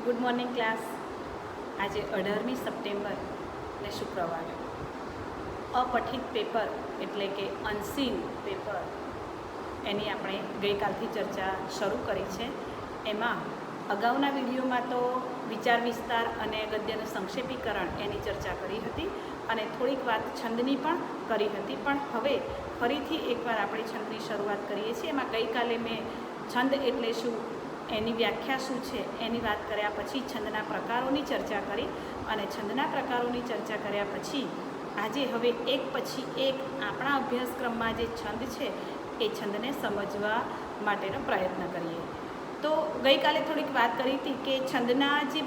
Good morning class. આજે 18મી September ને શુક્રવાર. અપઠિત પેપર એટલે કે અનસીન પેપર એની આપણે ગઈકાલથી ચર્ચા શરૂ કરી છે. એમાં અગાઉના વિડીયોમાં તો વિચાર વિસ્તાર અને ગદ્યનું સંક્ષેપીકરણ એની ચર્ચા કરી હતી અને થોડીક વાત છંદની પણ કરી હતી. પણ હવે ફરીથી એકવાર આપણે છંદની શરૂઆત કરીએ છીએ. એમાં ગઈકાલે મેં છંદ એટલે શું, એની વ્યાખ્યા શું છે એની વાત કર્યા પછી છંદના પ્રકારોની ચર્ચા કરી અને છંદના પ્રકારોની ચર્ચા કર્યા પછી આજે હવે એક પછી એક આપણા અભ્યાસક્રમમાં જે છંદ છે એ છંદને સમજવા માટેનો પ્રયત્ન કરીએ. તો ગઈકાલે થોડીક વાત કરી હતી કે છંદના જે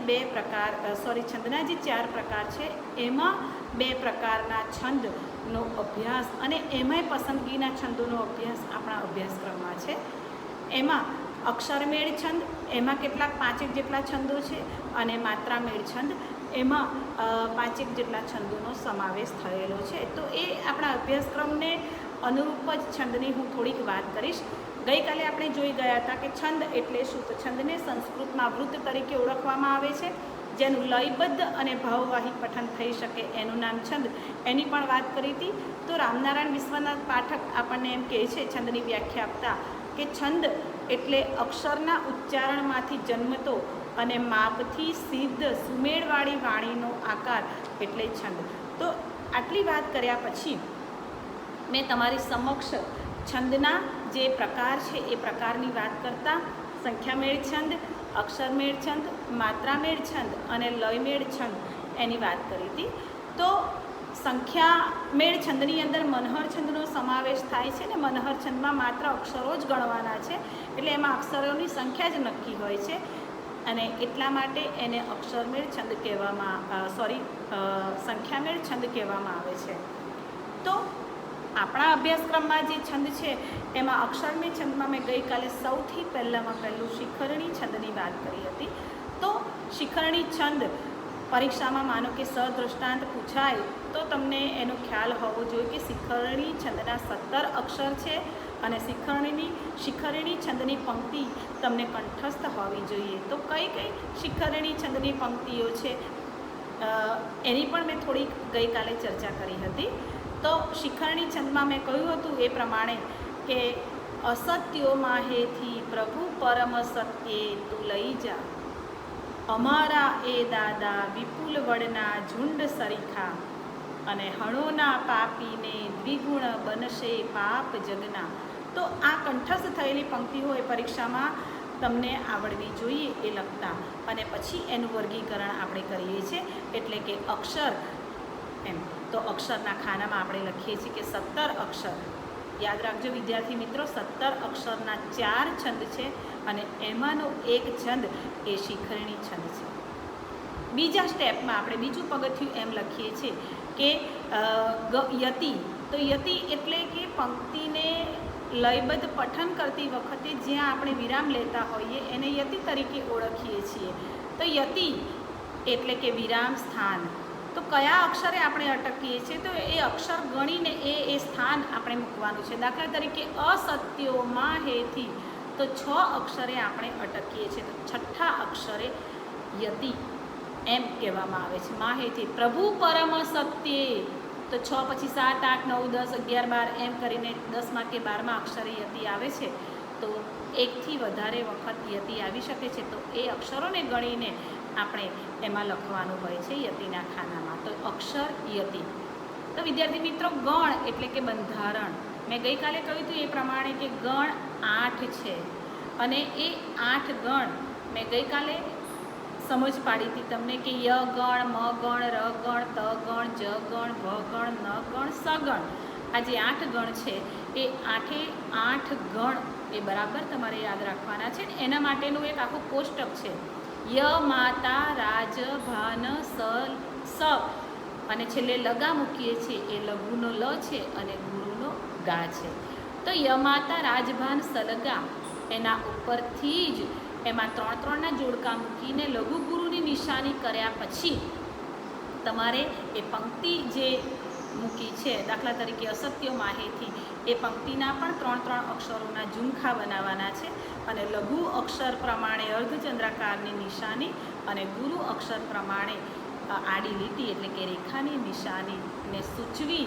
છંદના જે 4 પ્રકાર છે એમાં 2 પ્રકારના છંદનો અભ્યાસ અને એમાંય પસંદગીના છંદોનો અભ્યાસ આપણા અભ્યાસક્રમમાં છે. એમાં અક્ષરમેળ છંદ, એમાં કેટલાક 5 જેટલા છંદો છે અને માત્રામેળ છંદ, એમાં 5 જેટલા છંદોનો સમાવેશ થયેલો છે. તો એ આપણા અભ્યાસક્રમને અનુરૂપ જ છંદની હું થોડીક વાત કરીશ. ગઈકાલે આપણે જોઈ ગયા હતા કે છંદ એટલે શું. તો છંદને સંસ્કૃતમાં વૃત્ત તરીકે ઓળખવામાં આવે છે, જેનું લયબદ્ધ અને ભાવવાહી પઠન થઈ શકે એનું નામ છંદ. એની પણ વાત કરી હતી. તો રામનારાયણ વિશ્વનાથ પાઠક આપણને એમ કહે છે છંદની વ્યાખ્યા આપતા કે છંદ એટલે અક્ષરના ઉચ્ચારણમાંથી જન્મતો અને માપથી સિદ્ધ સુમેળવાળી વાણીનો આકાર એટલે છંદ. તો આટલી વાત કર્યા પછી મેં તમારી સમક્ષ છંદના જે પ્રકાર છે એ પ્રકારની વાત કરતાં સંખ્યામેળ છંદ, અક્ષરમેળ છંદ, માત્રામેળ છંદ અને લયમેળ છંદ એની વાત કરી હતી. તો સંખ્યામેળ છંદની અંદર મનહર છંદનો સમાવેશ થાય છે ને મનહર છંદમાં માત્ર અક્ષરો જ ગણવાના છે, એટલે એમાં અક્ષરોની સંખ્યા જ નક્કી હોય છે અને એટલા માટે એને અક્ષરમેળ છંદ સંખ્યામેળ છંદ કહેવામાં આવે છે. તો આપણા અભ્યાસક્રમમાં જે છંદ છે એમાં અક્ષરમેળ છંદમાં મેં ગઈકાલે સૌથી પહેલું શિખરણી છંદની વાત કરી હતી. તો શિખરણી છંદ પરીક્ષામાં માનો કે સદ્રષ્ટાંત પૂછાય તો તમને એનો ખ્યાલ હોવો જોઈએ કે શિખરણી છંદના 17 અક્ષર છે અને શિખરણી છંદની પંક્તિ તમને કંઠસ્થ હોવી જોઈએ. તો કઈ શિખરણી છંદની પંક્તિઓ છે એની પણ મેં થોડીક ગઈકાલે ચર્ચા કરી હતી. તો શિખરણી છંદમાં મેં કહ્યું હતું એ પ્રમાણે કે અસત્યો માહેથી પ્રભુ પરમ સત્યે તું લઈ જા, અમારા એ દાદા વિપુલ વડના ઝુંડ સરીખા, અને હણોના પાપીને દ્વિગુણ બનશે પાપ જગના. તો આ કંઠસ્થ થયેલી પંક્તિઓ એ પરીક્ષામાં તમને આવડવી જોઈએ એ લખતા. અને પછી એનું વર્ગીકરણ આપણે કરીએ છીએ એટલે કે અક્ષર એમ. તો અક્ષરના ખાનામાં આપણે લખીએ છીએ કે 17 અક્ષર. યાદ રાખજો વિદ્યાર્થી મિત્રો, 17 અક્ષરના 4 છંદ છે અને એમાંનો એક છંદ એ શિખરણી છંદ છે. બીજા સ્ટેપમાં આપણે બીજું પગથિયું એમ લખીએ છીએ કે યતિ. તો યતિ એટલે કે પંક્તિને લયબદ્ધ પઠન કરતી વખતે જ્યાં આપણે વિરામ લેતા હોઈએ એને યતિ તરીકે ઓળખીએ છીએ. તો યતિ એટલે કે વિરામ સ્થાન. તો કયા અક્ષરે આપણે અટકીએ છીએ તો એ અક્ષર ગણીને એ સ્થાન આપણે મૂકવાનું છે. દાખલા તરીકે અસત્યો માહેથી તો 6 અક્ષરે આપણે અટકીએ છીએ. તો છઠ્ઠા અક્ષરે યતિ એમ કહેવામાં આવે છે. માહેથી પ્રભુ પરમ સત્યે તો 6 પછી 7, 8, 9, 10, 11, 12 એમ કરીને 10માં કે 12માં અક્ષરે યતિ આવે છે. તો 1થી વધારે વખત યતિ આવી શકે છે. તો એ અક્ષરોને ગણીને આપણે એમાં લખવાનું હોય છે યતિના ખાનામાં. તો અક્ષર યતિ. તો વિદ્યાર્થી મિત્રો, ગણ એટલે કે બંધારણ. મેં ગઈકાલે કહ્યું હતું એ પ્રમાણે કે ગણ 8 છે અને એ 8 ગણ મેં ગઈકાલે સમજ પાડી હતી તમને કે ય ગણ, મ ગણ, ર ગણ, ત ગણ, જ ગણ, ભ ગણ, ન ગણ, સગણ. આ જે 8 ગણ છે એ 8 ગણ એ બરાબર તમારે યાદ રાખવાના છે. એના માટેનું એક આખું કોષ્ટક છે. ય માતા રાજ ભાન સ અને છેલ્લે લગા મૂકીએ છીએ એ લઘુનો લ છે અને ગુરુનો ગા છે. તો ય માતા રાજભાન સલગા એના ઉપરથી જ એમાં 3-3ના જોડકા મૂકીને લઘુ ગુરુની નિશાની કર્યા પછી તમારે એ પંક્તિ જે મૂકી છે. દાખલા તરીકે અસત્યો માહેથી એ પંક્તિના પણ 3 અક્ષરોના ઝુમખા બનાવવાના છે અને લઘુ અક્ષર પ્રમાણે અર્ધચંદ્રાકારની નિશાની અને ગુરુ અક્ષર પ્રમાણે આડી લીટી એટલે કે રેખાની નિશાનીને સૂચવી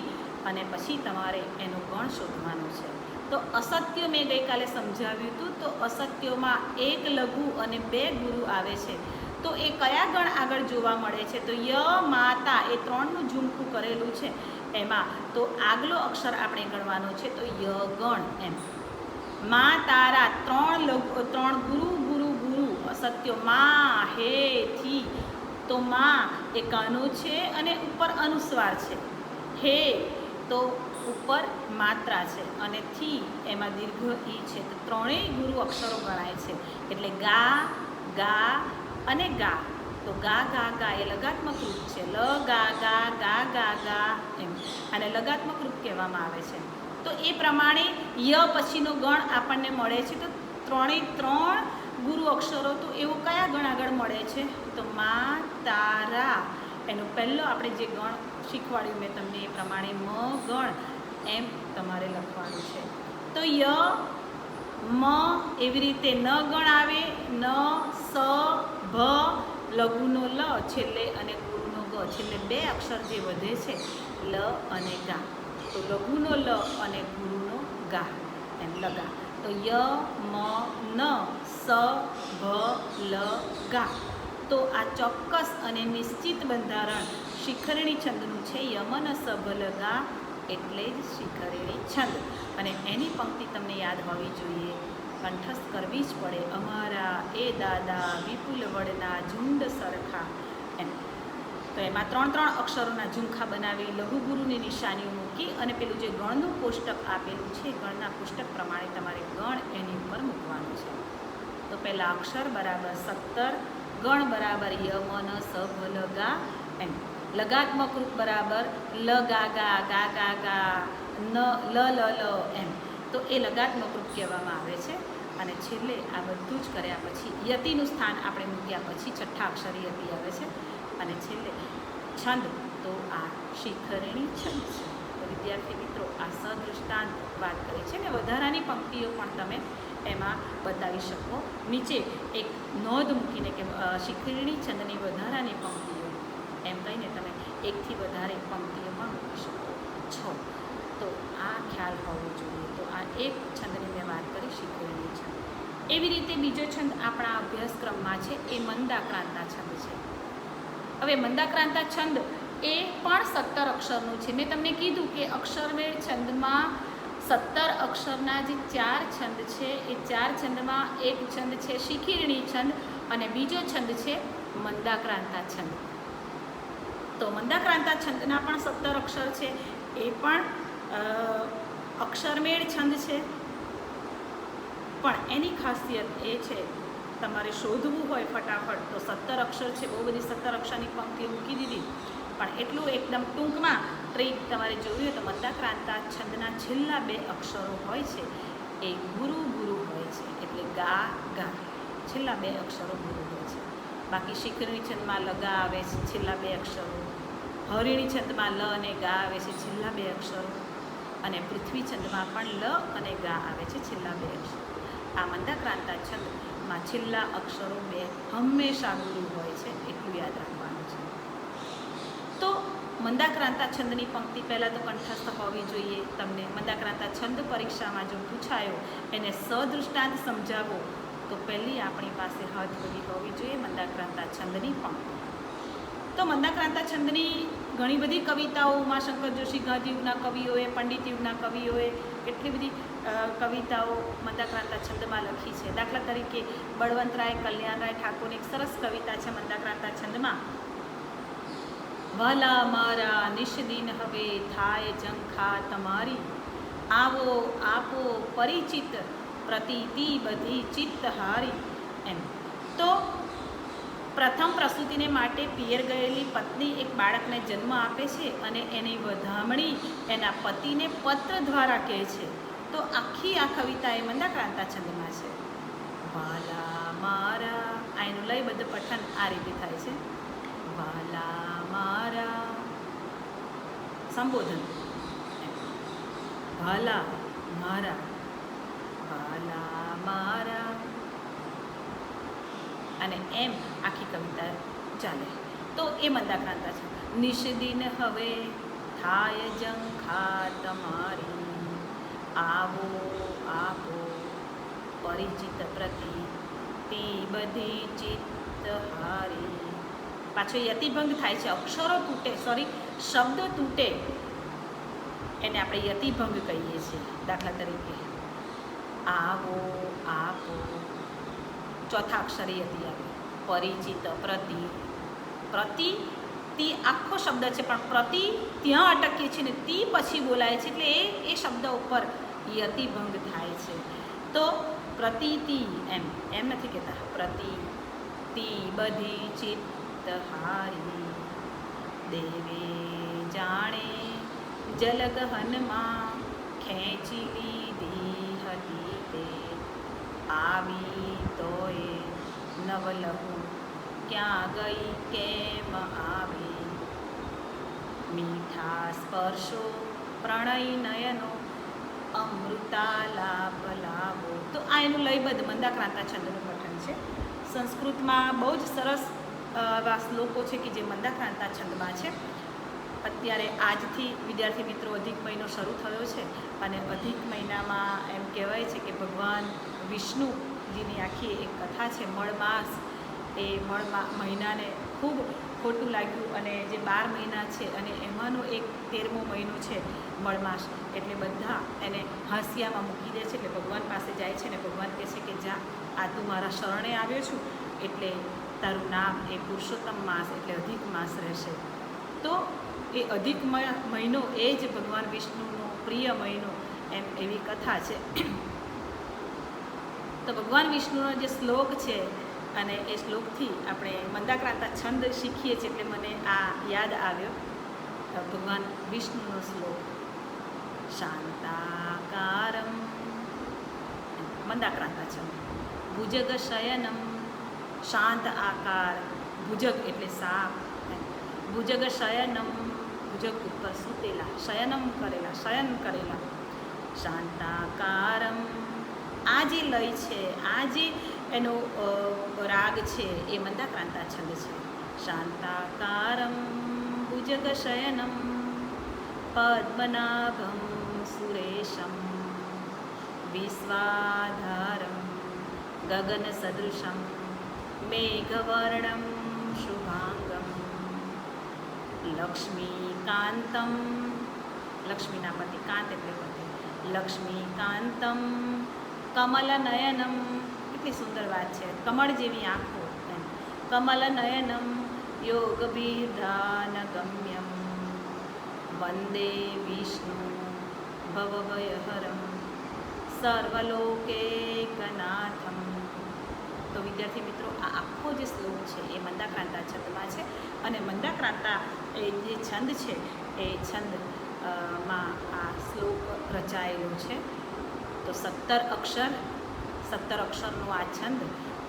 અને પછી તમારે એનો ગણ શોધવાનો છે. તો અસત્ય મેં ગઈકાલે સમજાવ્યું હતું. તો અસત્યોમાં 1 લઘુ અને 2 ગુરુ આવે છે. તો એ કયા ગણ આગળ જોવા મળે છે? તો ય માતા એ 3નું ઝુમખું કરેલું છે એમાં તો આગલો અક્ષર આપણે ગણવાનો છે તો ય ગણ એમ. મા તારા 3 ગુરુ ગુરુ ગુરુ અસત્યો મા હે થી તો મા એ કાનો છે અને ઉપર અનુસ્વાર છે. હે તો ઉપર માત્રા છે અને થી એમાં દીર્ઘ ઈ છે. તો 3 ગુરુ અક્ષરો ગણાય છે એટલે ગા ગા અને ગા. તો ગા ગા ગા એ લગાત્મક રૂપ છે. લ ગા ગા ગા ગા ગા એમ અને લગાત્મક રૂપ કહેવામાં આવે છે. તો એ પ્રમાણે ય પછીનો ગણ આપણને મળે છે. તો 3 ગુરુ અક્ષરો તો એવો કયા ગણ આગળ મળે છે? તો મા તારા એનો પહેલો આપણે જે ગણ શીખવાડ્યું મેં તમને એ પ્રમાણે મ ગણ એમ તમારે લખવાનું છે. તો ય મ એવી રીતે ન ગણ આવે, ન સ ભ લઘુનો લ છેલ્લે અને ગુરુનો ગ છેલ્લે 2 અક્ષર જે વધે છે લ અને ગા. તો લઘુનો લ અને ગુરુનો ગા એમ લગા. તો ય મ ન સ ભ લ ગા. તો આ ચોક્કસ અને નિશ્ચિત બંધારણ શિખરણી છંદનું છે. યમન સભલ ગા એટલે જ શિખરણી છંદ. અને એની પંક્તિ તમને યાદ હોવી જોઈએ, કંઠસ્થ કરવી જ પડે. અમારા એ દાદા વિપુલ વડના ઝુંડ સરખા એમ. તો એમાં 3 અક્ષરોના ઝુમખા બનાવી લઘુ ગુરુની નિશાનીઓ મૂકી અને પેલું જે ગણનું કોષ્ટક આપેલું છે ગણના કોષ્ટક પ્રમાણે તમારે ગણ એની ઉપર મૂકવાનું છે. તો પહેલાં અક્ષર બરાબર 17, ગણ બરાબર ય મ ન સ ભ લ ગા એમ. લગાત્મક રૂપ બરાબર લ ગા ગા ગા ગા ગા ન લ લ લ એમ. તો એ લગાત્મક રૂપ કહેવામાં આવે છે. અને છેલ્લે આ બધું જ કર્યા પછી યતિનું સ્થાન આપણે મૂક્યા પછી 6ઠ્ઠા અક્ષરે યતિ આવે છે અને છેલ્લે છંદ. તો આ શિખરણી છંદ છે. તો વિદ્યાર્થી મિત્રો આ સદૃષ્ટાંત વાત કરે છે ને વધારાની પંક્તિઓ પણ તમે એમાં બતાવી શકો. નીચે એક નોંધ મૂકીને કે શિખરણી છંદની વધારાની પંક્તિઓ એમ કહીને તમે 1થી વધારે પંક્તિઓ પણ મૂકી શકો છો. તો આ ખ્યાલ હોવો જોઈએ. તો આ એક છંદની મેં વાત કરી શિખરણી છંદ. એવી રીતે બીજો છંદ આપણા અભ્યાસક્રમમાં છે એ મંદાક્રાંતા છંદ છે. હવે મંદાક્રાંતા છંદ એ પણ 17 અક્ષરનું છે. મેં તમને કીધું કે અક્ષરમેળ છંદમાં 17 અક્ષરના જે 4 છંદ છે એ 4 છંદમાં એક છંદ છે શિખરણી છંદ અને બીજો છંદ છે મંદાક્રાંતા છંદ. તો મંદાક્રાંતા છંદના પણ 17 અક્ષર છે. એ પણ અક્ષરમેળ છંદ છે. પણ એની ખાસિયત એ છે તમારે શોધવું હોય ફટાફટ તો 17 અક્ષર છે. બહુ બધી 17 અક્ષરની પંક્તિઓ મૂકી દીધી પણ એટલું એકદમ ટૂંકમાં ટ્રીક તમારે જોવી હોય તો મંદાક્રાંતા છંદના છેલ્લા 2 અક્ષરો હોય છે એ ગુરુ ગુરુ હોય છે. એટલે ગા ગા છેલ્લા 2 અક્ષરો ગુરુ હોય છે. બાકી શિખરણી છંદમાં લગા આવે છે છેલ્લા 2 અક્ષરો, હરિણી છંદમાં લ અને ગા આવે છે છેલ્લા 2 અક્ષરો અને પૃથ્વી છંદમાં પણ લ અને ગા આવે છે છેલ્લા 2 અક્ષરો. આ મંદાક્રાંતા છંદમાં છેલ્લા અક્ષરો 2 હંમેશા ગુરુ હોય છે એટલું યાદ રાખવાનું છે. તો મંદાક્રાંતા છંદની પંક્તિ પહેલાં તો કંઠસ્થ હોવી જોઈએ. તમને મંદાક્રાંતા છંદ પરીક્ષામાં જો પૂછાયો એને સદૃષ્ટાંત સમજાવો તો પહેલી આપણી પાસે હદ બધી હોવી જોઈએ મંદાક્રાંતા છંદની પંક્તિ. તો મંદાક્રાંતા છંદની ઘણી બધી કવિતાઓ ઉમાશંકર જોશી ગાંધીયુગના કવિઓએ, પંડિત યુગના કવિઓએ કેટલી બધી કવિતાઓ મંદાક્રાંતા છંદમાં લખી છે. દાખલા તરીકે બળવંતરાય કલ્યાણરાય ઠાકોરની એક સરસ કવિતા છે મંદાક્રાંતા છંદમાં. વાલા મારા નિષ્દિન હવે થાય ઝંખા તમારી, આવો આપો પરિચિત પ્રતીતિ બધી ચિત્તહારી એમ. તો પ્રથમ પ્રસૂતિને માટે પિયર ગયેલી પત્ની એક બાળકને જન્મ આપે છે અને એની વધામણી એના પતિને પત્ર દ્વારા કહે છે. તો આખી આ કવિતા એ મંદાક્રાંતા છંદમાં છે. વાલા મારા આ એનું લયબદ્ધ પઠન આ રીતે થાય છે. વાલા મારા સંબોધન. ભાલા મારા, ભાલા મારા, અને એમ આખી કવિતા ચાલે. તો એ મંદાક્રાંતા છે. નિષદિન હવે થાય ઝંખા તમારી, આવો આપો પરિચિત પ્રતિ તે બધી ચિત્ત હારી. પાછો યતિભંગ થાય છે, અક્ષરો તૂટે, શબ્દ તૂટે, એને આપણે યતિભંગ કહીએ છીએ. દાખલા તરીકે આવો આપો, ચોથા અક્ષરે યતિ આવે. પરિચિત પ્રતિ, પ્રતિ તી આખો શબ્દ છે પણ પ્રતિ ત્યાં અટકીએ છીએ ને તી પછી બોલાય છે, એટલે એ શબ્દ ઉપર યતિભંગ થાય છે. તો પ્રતિતિ એમ નથી કહેતા, પ્રતિ તી બધી ચિત્ત હારી, દેવે જાણે જલગહનમાં ખેંચી લીધી હતી તે, આવી તોય નવલહુ ક્યાં ગઈ કેમ આવી, મીઠા સ્પર્શો પ્રણય નયનો અમૃતાલાપ લાવો. તો આ એનું લયબદ્ધ મંદાક્રાંતા છંદનું પઠન છે. સંસ્કૃતમાં બહુ જ સરસ એવા શ્લોકો છે કે જે મંદાક્રાંતા છંદમાં છે. અત્યારે આજથી વિદ્યાર્થી મિત્રો અધિક મહિનો શરૂ થયો છે અને અધિક મહિનામાં એમ કહેવાય છે કે ભગવાન વિષ્ણુજીની આખી એક કથા છે મળમાસ. એ મહિનાને ખૂબ ખોટું લાગ્યું અને જે 12 મહિના છે અને એમાંનો એક 13મો મહિનો છે મળમાસ, એટલે બધા એને હાંસિયામાં મૂકી દે છે. એટલે ભગવાન પાસે જાય છે ને ભગવાન કહે છે કે જા, આ તું મારા શરણે આવ્યો છું એટલે તારું નામ એ પુરુષોત્તમ માસ એટલે અધિક માસ રહેશે. તો એ અધિક મહિનો એ જ ભગવાન વિષ્ણુનો પ્રિય મહિનો, એમ એવી કથા છે. તો ભગવાન વિષ્ણુનો જે શ્લોક છે અને એ શ્લોકથી આપણે મંદાક્રાંતા છંદ શીખીએ છીએ, એટલે મને આ યાદ આવ્યો ભગવાન વિષ્ણુનો શ્લોક. શાંતાકારમ, મંદાક્રાંતા છંદ. ભુજગ શયનમ, શાંત આકાર, ભુજગ એટલે સાપ, ભુજગ શયનમ, ભુજગ ઉપર સૂતેલા, શયનમ કરેલા, શયન કરેલા. શાંતાકારમ, આ જે લય છે, આ જે એનો રાગ છે એ મંદાક્રાંતા છંદ છે. શાંતાકારમ ભુજગ શયનમ પદ્મનાભમ સુરેશમ વિશ્વાધારમ ગગન સદૃશમ મેઘવર્ણમ શુભાંગમ લક્ષ્મીકાંતમ, લક્ષ્મીના પતિ કાંત એટલે પતિ, લક્ષ્મીકાંતમ કમલનયનમ, કેટલી સુંદર વાત છે, કમળ જેવી આંખો એમ. કમલનયનમ યોગબીર્ધાનગમ્યમ વંદે વિષ્ણુ ભવભયહરમ સર્વલોકૈકનાથમ. તો વિદ્યાર્થી મિત્રો, આ આખો જે શ્લોક છે એ મંદાક્રાંતા છંદમાં છે. અને મંદાક્રાંતા એ જે છંદ છે એ છંદમાં આ શ્લોક રચાયેલો છે. તો 17 અક્ષરનું આ છંદ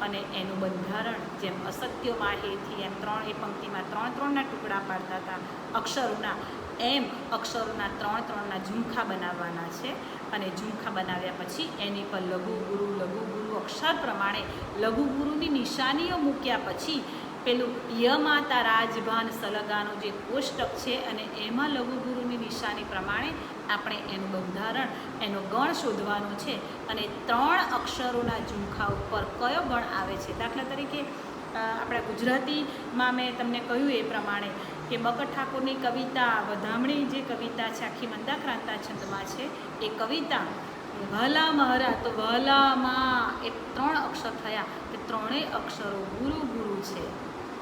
અને એનું બંધારણ જેમ અસત્યો માહેથી એમ એ પંક્તિમાં 3-3ના ટુકડા પાડતા હતા અક્ષરોના, એમ અક્ષરોના 3-3ના ઝુમખા બનાવવાના છે. અને ઝુમખા બનાવ્યા પછી એની પર લઘુ ગુરુ અક્ષર પ્રમાણે લઘુ ગુરુની નિશાનીઓ મૂક્યા પછી પેલું યમાતા રાજભાન સલગાનો જે કોષ્ટક છે અને એમાં લઘુ ગુરુની નિશાની પ્રમાણે આપણે એનું બંધારણ, એનો ગણ શોધવાનો છે. અને 3 અક્ષરોના ઝુમખા ઉપર કયો ગણ આવે છે. દાખલા તરીકે આપણા ગુજરાતીમાં મેં તમને કહ્યું એ પ્રમાણે કે બકટ ઠાકોરની કવિતા વધામણી જે કવિતા છે આખી મંદાક્રાંતા છંદમાં છે, એ કવિતા વહલા મહારા, તો વહલામાં એ 3 અક્ષર થયા, એ 3 અક્ષરો ગુરુ ગુરુ છે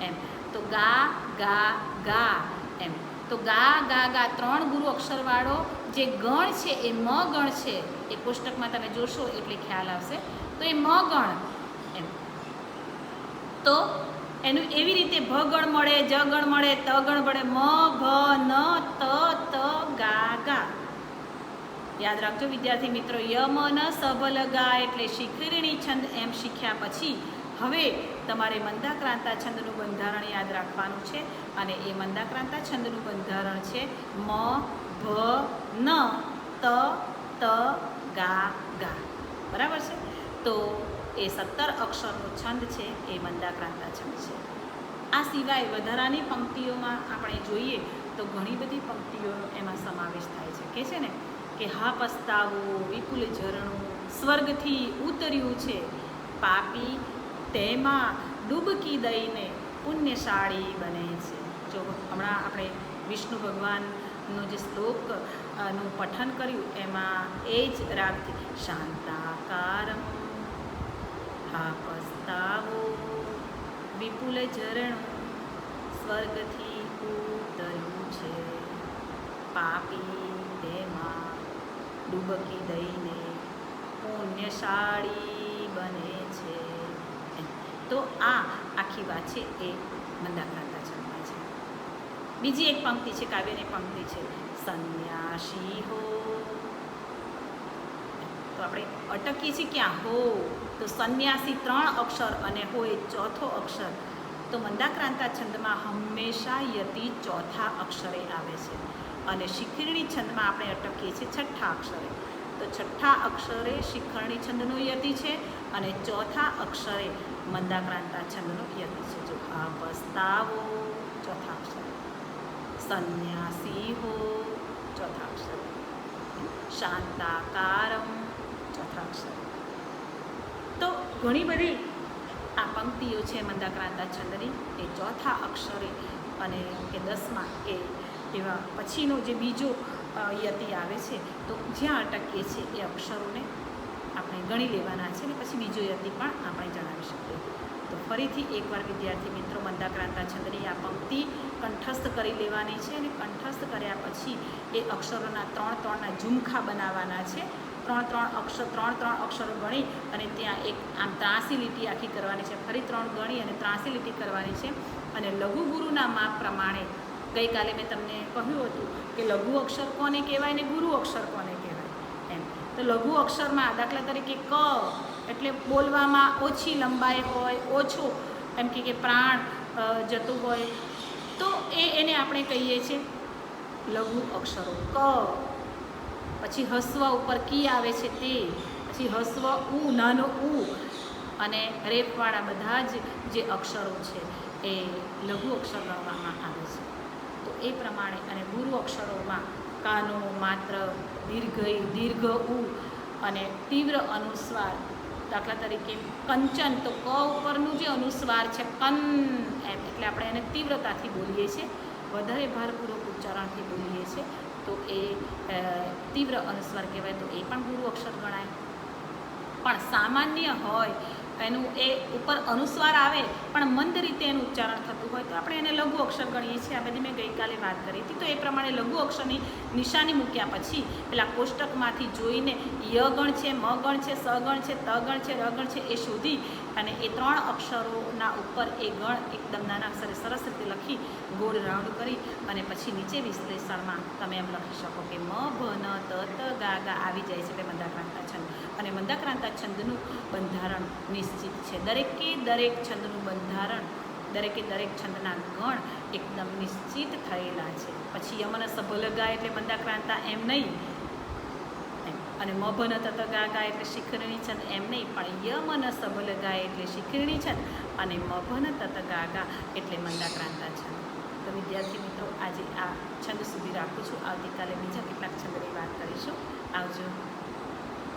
એમ. તો ગા ગા ગા એમ. તો ગા ગા ગા 3 ગુરુ અક્ષરવાળો જે ગણ છે એ મ ગણ છે. એ કોષ્ટકમાં તમે જોશો એટલે ખ્યાલ આવશે. તો એ મ ગણ એમ. તો એનું એવી રીતે ભ ગણ મળે, જ ગણ મળે, ત ગણ મળે, મ ભ ન ત ત ગા ગા. યાદ રાખજો વિદ્યાર્થી મિત્રો, યમ ન સભલ ગા એટલે શિખરીણી છંદ એમ શીખ્યા પછી હવે તમારે મંદાક્રાંતા છંદનું બંધારણ યાદ રાખવાનું છે અને એ મંદાક્રાંતા છંદનું બંધારણ છે મ ભ ન ત ત ગા ગા. બરાબર છે? તો એ 17 અક્ષરનો છંદ છે એ મંદાક્રાંતા છંદ છે. આ સિવાય વધારાની પંક્તિઓમાં આપણે જોઈએ તો ઘણી બધી પંક્તિઓનો એમાં સમાવેશ થાય છે. કે છે ને કે હા પસ્તાવો વિપુલ ઝરણું સ્વર્ગથી ઉતર્યું છે, પાપી તેમાં ડૂબકી દઈને પુણ્યશાળી બને છે. જો હમણાં આપણે વિષ્ણુ ભગવાનનો જે શ્લોકનું પઠન કર્યું એમાં એ જ રાગથી શાંતાકારમ હા પસ્તાવો વિપુલ ઝરણું સ્વર્ગથી ઉતર્યું છે, પાપી તેમાં ડૂબકી દઈને પુણ્યશાળી બને છે. તો આ આખી વાત છે એ મંદાક્રાંતા છંદમાં છે. બીજી એક પંક્તિ છે, કાવ્યની પંક્તિ છે સંન્યાસી હો. તો આપણે અટકીએ છીએ ક્યાં? હો. તો સંન્યાસી 3 અક્ષર અને હો એ ચોથો અક્ષર. તો મંદાક્રાંતા છંદમાં હંમેશા યતિ ચોથા અક્ષરે આવે છે અને શિખરણી છંદમાં આપણે અટકીએ છીએ છઠ્ઠા અક્ષરે. તો છઠ્ઠા અક્ષરે શિખરણી છંદનો યતિ છે અને ચોથા અક્ષરે મંદાક્રાંતા છંદનો યતિ છે. જો આ પસ્તાવો ચોથા અક્ષરે, સંન્યાસી હો ચોથા અક્ષરે, શાંતાકારમ ચોથા અક્ષરે. તો ઘણી બધી આ પંક્તિઓ છે મંદાક્રાંતા છંદની એ ચોથા અક્ષરે અને કે 10માં એ એવા પછીનો જે બીજો યતિ આવે છે તો જ્યાં અટકીએ છીએ એ અક્ષરોને આપણે ગણી લેવાના છે ને પછી બીજો યતિ પણ આપણે જણાવી શકીએ. તો ફરીથી એકવાર વિદ્યાર્થી મિત્રો મંદાક્રાંતા છંદની આ પંક્તિ કંઠસ્થ કરી લેવાની છે અને કંઠસ્થ કર્યા પછી એ અક્ષરોના 3-3ના ઝુમખા બનાવવાના છે. 3-3 અક્ષરો ગણી અને ત્યાં એક આમ 83 લીટી આખી કરવાની છે. ફરી 3 ગણી અને 83 લીટી કરવાની છે. અને લઘુ ગુરુના માપ પ્રમાણે ગઈકાલે મેં તમને કહ્યું હતું કે લઘુ અક્ષર કોને કહેવાય ને ગુરુ અક્ષર કોને કહેવાય એમ. તો લઘુ અક્ષરમાં દાખલા તરીકે ક એટલે બોલવામાં ઓછી લંબાઈ હોય, ઓછો એમ કે પ્રાણ જતું હોય તો એને આપણે કહીએ છીએ લઘુ અક્ષરો. ક પછી હસ્વ ઉપર કી આવે છે તે, પછી હસ્વ ઉ નાનો ઉ અને રેપવાળા બધા જ જે અક્ષરો છે એ લઘુ અક્ષર ગણવામાં આવે છે. તો એ પ્રમાણે અને ગુરુ અક્ષરોમાં કાનો, માત્ર, દીર્ઘ ઉ અને તીવ્ર અનુસ્વાર. દાખલા તરીકે કંચન, તો ક ઉપરનું જે અનુસ્વાર છે કન એમ એટલે આપણે એને તીવ્રતાથી બોલીએ છીએ, વધારે ભારપૂર્વક ઉચ્ચારણથી બોલીએ છીએ તો એ તીવ્ર અનુસ્વાર કહેવાય. તો એ પણ ગુરુ અક્ષર ગણાય. પણ સામાન્ય હોય એનું એ ઉપર અનુસ્વાર આવે પણ મંદ રીતે એનું ઉચ્ચારણ થતું હોય તો આપણે એને લઘુ અક્ષર ગણીએ છીએ. આ બધી મેં ગઈકાલે વાત કરી હતી. તો એ પ્રમાણે લઘુ અક્ષરની નિશાની મૂક્યા પછી પેલા કોષ્ટકમાંથી જોઈને ય ગણ છે, મ ગણ છે, સ ગણ છે, ત ગણ છે, ર ગણ છે એ શોધી અને એ 3 અક્ષરોના ઉપર એ ગણ એકદમ નાના અક્ષરે સરસ રીતે લખી ગોળ રાઉન્ડ કરી અને પછી નીચે વિશ્લેષણમાં તમે એમ લખી શકો કે મ ભ ન ત ત ગા ગા આવી જાય છે એટલે મંદાક્રાંતા છંદ. અને મંદાક્રાંતા છંદનું બંધારણ નિશ્ચિત છે. દરેક છંદનું બંધારણ, દરેક છંદના ગણ એકદમ નિશ્ચિત થયેલા છે. પછી યમન સભલગા એટલે મંદાક્રાંતા એમ નહીં, અને મભન તત ગા ગા એટલે શિખરણી છંદ એમ નહીં, પણ યમન સભલગા એટલે શિખરણી છંદ અને મભન તત ગા ગા એટલે મંદાક્રાંતા છંદ. તો વિદ્યાર્થી મિત્રો આજે આ છંદ સુધી રાખું છું. આવતીકાલે બીજા કેટલાક છંદની વાત કરીશું. આવજો.